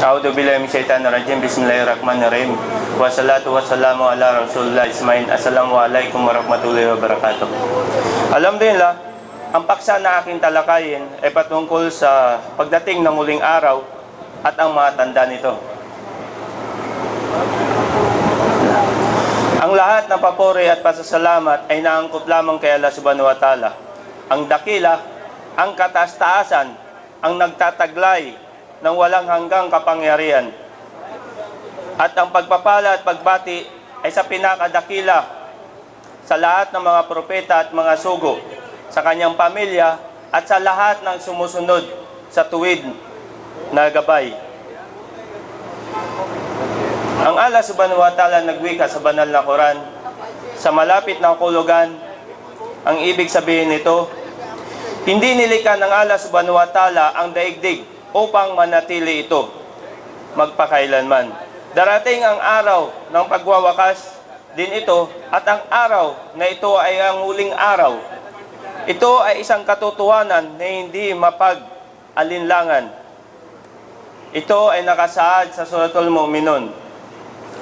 A'udzu billahi minasyaitonir rajim. Bismillahirrahmanirrahim. Wassalatu wassalamu ala Rasulillah ismail. Assalamualaikum warahmatullahi wabarakatuh. Alhamdulillah, ang paksa na aking talakayin ay patungkol sa pagdating ng muling araw at ang mga tanda nito. Ang lahat ng papuri at pasasalamat ay naangkop lamang kay Allah subhanahu wa ta'ala. Ang dakila, ang kataas-taasan, ang nagtataglay ng walang hanggang kapangyarihan. At ang pagpapala at pagbati ay sa pinakadakila sa lahat ng mga propeta at mga sugo, sa kanyang pamilya at sa lahat ng sumusunod sa tuwid na gabay. Ang Allah subhanahu wa ta'ala nagwika sa banal na Quran, sa malapit na kahulugan, ang ibig sabihin nito, hindi nilikha ng Allah subhanahu wa ta'ala ang daigdig upang manatili ito magpakailanman. Darating ang araw ng pagwawakas din ito, at ang araw na ito ay ang huling araw. Ito ay isang katotohanan na hindi mapag-alinlangan. Ito ay nakasaad sa Suratul Mu'minun.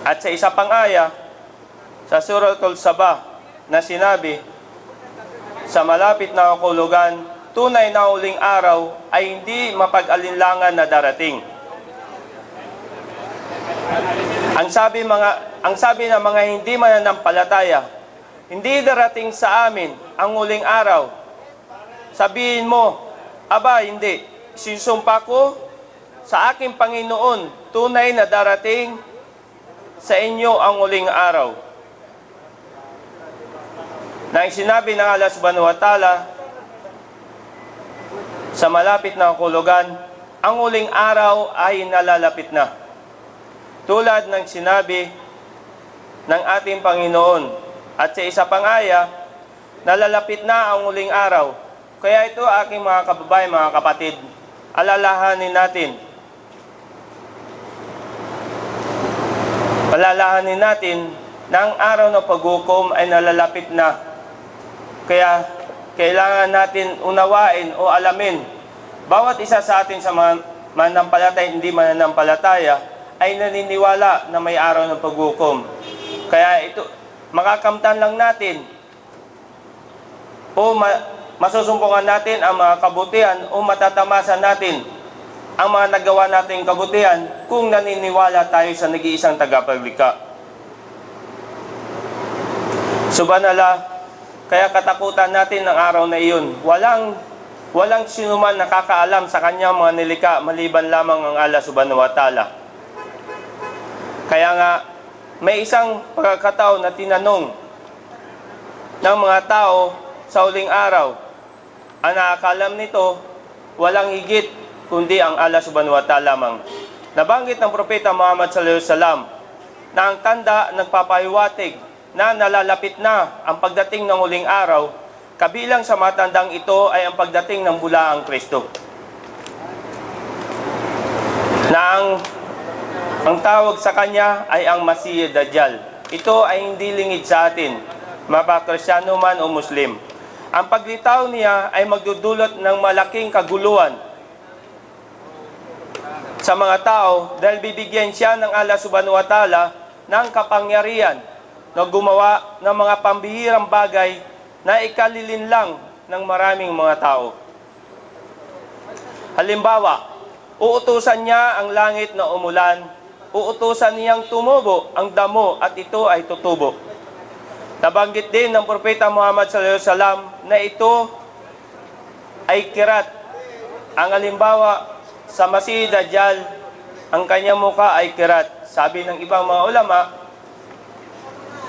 At sa isa pang aya, sa Suratul Sabah, na sinabi, sa malapit na kahulugan, tunay na huling araw ay hindi mapag-alinlangan na darating. Ang sabi ng mga hindi mananampalataya, hindi darating sa amin ang huling araw. Sabihin mo, aba hindi, sinsumpa ko sa aking Panginoon, tunay na darating sa inyo ang huling araw. Na sinabi ng Allah subhanahu wa ta'ala, sa malapit na kahulugan, ang huling araw ay nalalapit na. Tulad ng sinabi ng ating Panginoon. At sa isa pang aya, nalalapit na ang huling araw. Kaya ito, aking mga kababayan, mga kapatid, alalahanin natin. Alalahanin natin na ang araw ng paghukom ay nalalapit na. Kaya kailangan natin unawain o alamin, bawat isa sa atin sa mga mananampalataya, hindi mananampalataya, ay naniniwala na may araw ng paghukom. Kaya ito, makakamtan lang natin o masusumpungan natin ang mga kabutihan o matatamasan natin ang mga nagawa nating kabutihan kung naniniwala tayo sa nag-iisang tagapaglikha. Subhanallah, kaya katakutan natin ng araw na iyon. Walang sinuman nakakaalam sa kanyang mga nilikha maliban lamang ang Allah subhanahu wa ta'ala. Kaya nga, may isang pagkakataon na tinanong ng mga tao sa huling araw, ang nakakalam nito, walang higit kundi ang Allah subhanahu wa ta'ala lamang. Nabanggit ng Propeta Muhammad sallallahu alaihi wasallam na ang tanda nagpapahiwatig na nalalapit na ang pagdating ng huling araw, kabilang sa matandang ito ay ang pagdating ng bulaang Kristo. Na ang tawag sa kanya ay ang Masih Dajjal. Ito ay hindi lingid sa atin, mapakristyano man o Muslim. Ang paglitaw niya ay magdudulot ng malaking kaguluhan sa mga tao dahil bibigyan siya ng Allah subhanahu wa ta'ala ng kapangyarihan na gumawa ng mga pambihirang bagay na ikalilinlang ng maraming mga tao. Halimbawa, uutusan niya ang langit na umulan, uutusan niyang tumubo ang damo at ito ay tutubo. Nabanggit din ng Propeta Muhammad sallallahu alaihi wasallam na ito ay kirat. Ang halimbawa sa Masih Dajjal, ang kanyang muka ay kirat. Sabi ng ibang mga ulama,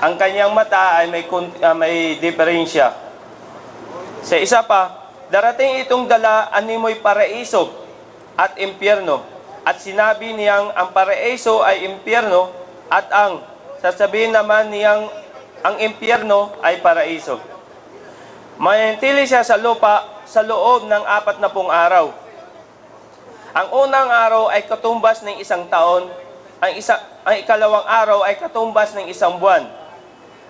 ang kanyang mata ay may diferensya. Sa isa pa, darating itong dala animoy paraiso at impyerno. At sinabi niyang ang paraiso ay impyerno at ang sasabihin naman niyang ang impyerno ay paraiso. Manatili siya sa lupa sa loob ng 40 araw. Ang unang araw ay katumbas ng isang taon, ang ikalawang araw ay katumbas ng isang buwan.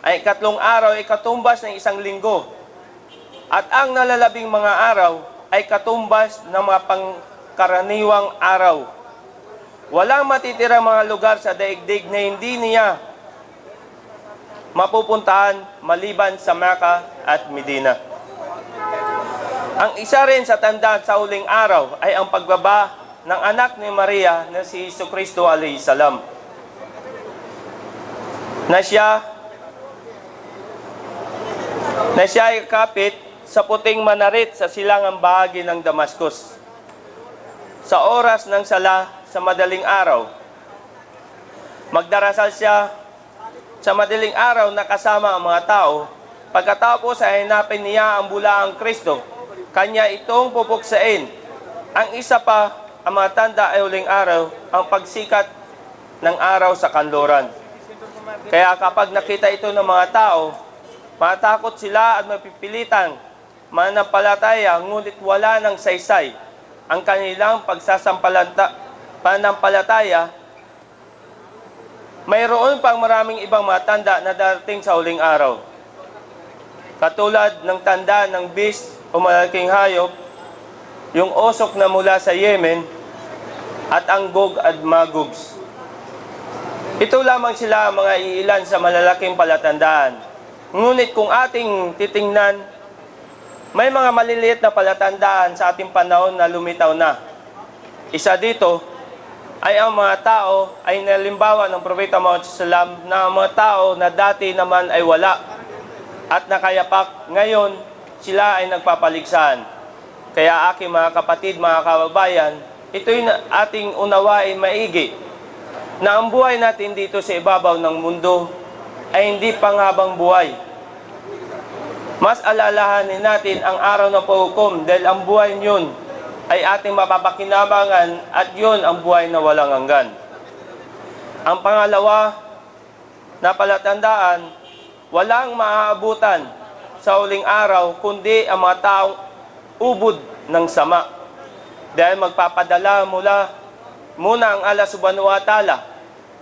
Ang ikatlong araw ay katumbas ng isang linggo. At ang nalalabing mga araw ay katumbas ng mga pangkaraniwang araw. walang matitirang mga lugar sa daigdig na hindi niya mapupuntahan maliban sa Mecca at Medina. Ang isa rin sa tanda sa huling araw ay ang pagbaba ng anak ni Maria na si Jesucristo alayhi salam, na siya ay kapit sa puting manarit sa silangang bahagi ng Damascus. Sa oras ng sala sa madaling araw, magdarasal siya sa madaling araw na kasama ang mga tao. Pagkatapos ay hanapin niya ang bulaang Kristo. Kanya itong pupuksain. Ang isa pa, ang mga tanda ay huling araw, ang pagsikat ng araw sa kanluran. Kaya kapag nakita ito ng mga tao, matakot sila at mapipilitang manampalataya, ngunit wala ng saysay ang kanilang pananampalataya. Mayroon pang maraming ibang mga tanda na darating sa huling araw. Katulad ng tanda ng beast o malaking hayop, yung osok na mula sa Yemen, at ang Gog at Magogs. Ito lamang sila ang mga iilan sa malalaking palatandaan. Ngunit kung ating titingnan, may mga maliliit na palatandaan sa ating panahon na lumitaw na. Isa dito ay ang mga tao ay nalimbawa ng Propeta Muhammad sallam na ang mga tao na dati naman ay wala at nakayapak, ngayon sila ay nagpapaligsahan. Kaya aking mga kapatid, mga kababayan, ito'y ating unawain maigi na ang buhay natin dito sa ibabaw ng mundo ay hindi panghabang buhay. Mas alalahanin natin ang araw ng paghukom dahil ang buhay niyon ay ating mapapakinabangan at yun ang buhay na walang hanggan. Ang pangalawa na palatandaan, walang maaabutan sa huling araw kundi ang mga taong ubod ng sama. Dahil magpapadala muna ang Allah subhanahu wa ta'ala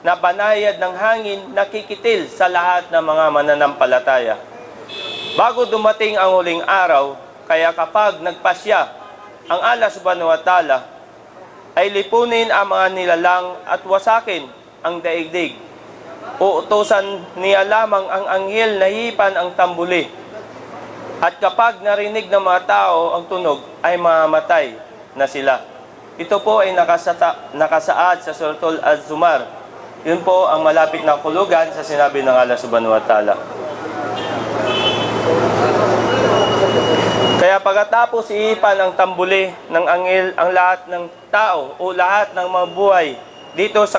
na banayad ng hangin na kikitil sa lahat ng mga mananampalataya. Bago dumating ang huling araw, kaya kapag nagpasya ang Allah subhanahu wa ta'ala, ay lipunin ang mga nilalang at wasakin ang daigdig. Uutusan niya lamang ang anghel na hipan ang tambuli. At kapag narinig ng mga tao ang tunog, ay mamamatay na sila. Ito po ay nakasaad sa Suratul Az-Zumar. Yun po ang malapit na kulugan sa sinabi ng Allah subhanahu wa ta'ala. Kaya pagkatapos iipan ang tambuli ng anghel ang lahat ng tao o lahat ng mga buhay dito sa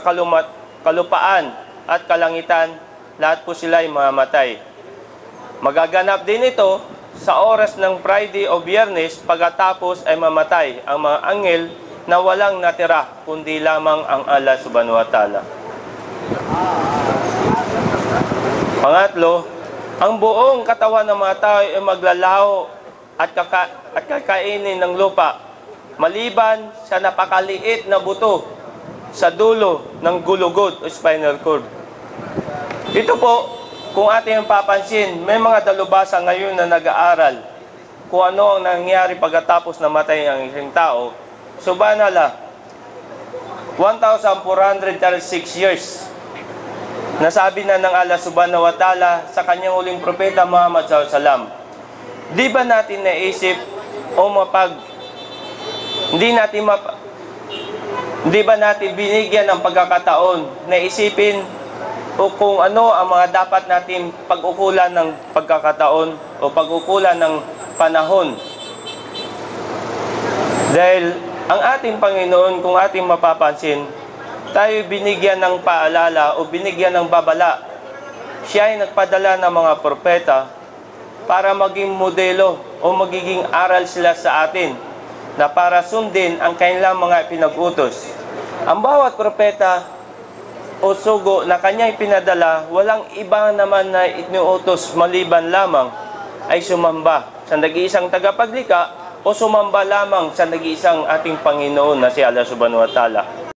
kalupaan at kalangitan, lahat po sila ay mamamatay. Magaganap din ito sa oras ng Friday o Biyernes, pagkatapos ay mamatay ang mga anghel na walang natira kundi lamang ang Allah subhanahu wa ta'ala. Pangatlo, ang buong katawan ng mga tao ay maglalaho at kakainin ng lupa, maliban sa napakaliit na buto sa dulo ng gulugod o spinal cord. Ito po, kung ating papansin, may mga dalubhasa ngayon na nag-aaral kung ano ang nangyari pagkatapos na matay ang isang tao. Subhanallah, 1,436 years. Nasabi na ng Allah subhanahu wa ta'ala sa kanyang huling propeta Muhammad SAW. Di ba natin naisip o di ba natin binigyan ng pagkakataon na isipin o kung ano ang mga dapat natin pag-ukulan ng pagkakataon o pag-ukulan ng panahon? Dahil ang ating Panginoon, kung ating mapapansin, tayo binigyan ng paalala o binigyan ng babala. Siya ay nagpadala ng mga propeta para maging modelo o magiging aral sila sa atin na para sundin ang kanilang mga pinag-utos. Ang bawat propeta o sugo na kanyang pinadala, walang iba naman na inuutos maliban lamang ay sumamba sa nag-iisang tagapaglikha o sumamba lamang sa nag-iisang ating Panginoon na si Allah subhanahu wa ta'ala.